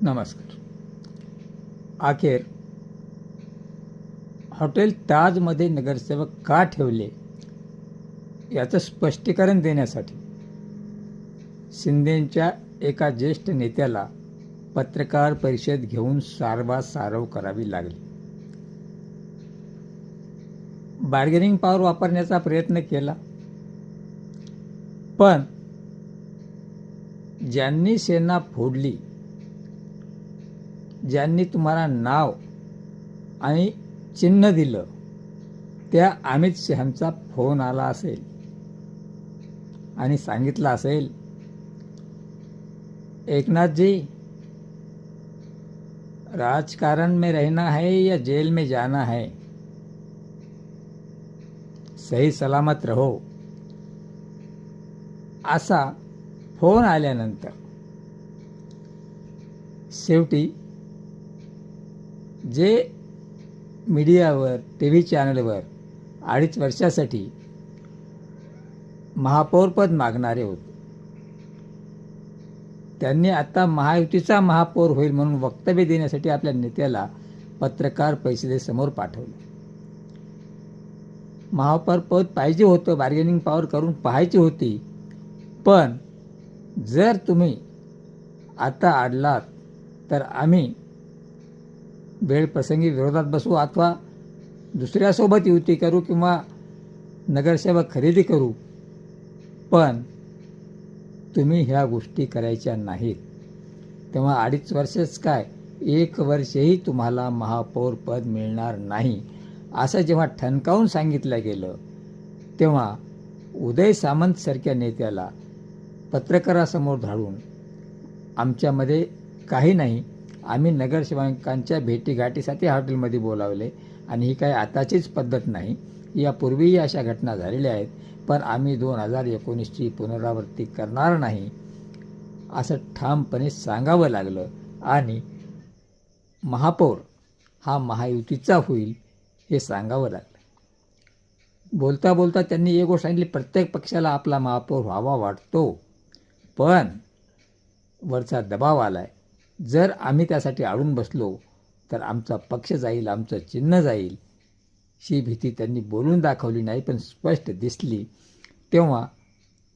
नमस्कार. अखेर हॉटेल ताजमध्ये नगरसेवक का ठेवले याचं स्पष्टीकरण देण्यासाठी शिंदेंच्या एका ज्येष्ठ नेत्याला पत्रकार परिषद घेऊन सारवासारव करावी लागली. बार्गेनिंग पॉवर वापरण्याचा प्रयत्न केला, पण ज्यांनी सेना फोडली, ज्यांनी तुम्हाला नाव आणि चिन्ह दिलं, त्या अमित शहांचा फोन आला असेल आणि सांगितलं असेल, एकनाथ जी, राजकारण में रहना है या जेल में जाना है, सही सलामत रहो. असा फोन आल्यानंतर शेवटी जे मीडियावर, TV चॅनलवर 2.5 वर्षासाठी महापौरपद मागणारे होते, त्यांनी आता महायुतीचा महापौर होईल म्हणून वक्तव्य देण्यासाठी आपल्या नेत्याला पत्रकार परिषदेसमोर पाठवलं. महापौरपद पाहिजे होतं, बार्गेनिंग पॉवर करून पाहायची होती, पण जर तुम्ही आता अडलात तर आम्ही वेळप्रसंगी विरोधात बसू अथवा दुसऱ्यासोबत युती करू किंवा नगरसेवक खरेदी करू, पण तुम्ही ह्या गोष्टी करायच्या नाहीत. तेव्हा 2.5 वर्षच काय, 1 वर्षही तुम्हाला महापौर पद मिळणार नाही असं जेव्हा ठणकावून सांगितलं गेलं, तेव्हा उदय सामंत सारख्या नेत्याला पत्रकारासमोर धाडून आमच्यामध्ये काही नाही, आम्ही नगरसेवकांच्या भेटीगाठीसाठी हॉटेलमध्ये बोलावले आणि ही काही आताचीच पद्धत नाही, यापूर्वीही अशा घटना झालेल्या आहेत, पण आम्ही 2019ची पुनरावृत्ती करणार नाही असं ठामपणे सांगावं लागलं. आणि महापौर हा महायुतीचा होईल हे सांगावं लागलं. बोलता बोलता त्यांनी एक गोष्ट सांगितली, प्रत्येक पक्षाला आपला महापौर व्हावा वाटतो, पण वरचा दबाव आलाय, जर आम्ही त्यासाठी अडून बसलो तर आमचा पक्ष जाईल, आमचं चिन्ह जाईल. ही भीती त्यांनी बोलून दाखवली नाही, पण स्पष्ट दिसली. तेव्हा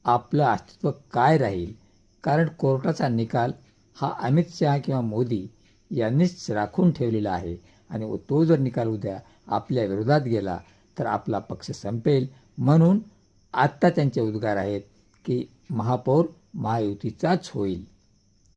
आपलं अस्तित्व काय राहील, कारण कोर्टाचा निकाल हा अमित शहा किंवा मोदी यांनीच राखून ठेवलेला आहे आणि तो जर निकाल उद्या आपल्या विरोधात गेला तर आपला पक्ष संपेल. म्हणून आत्ता त्यांचे उद्गार आहेत की महापौर महायुतीचाच होईल.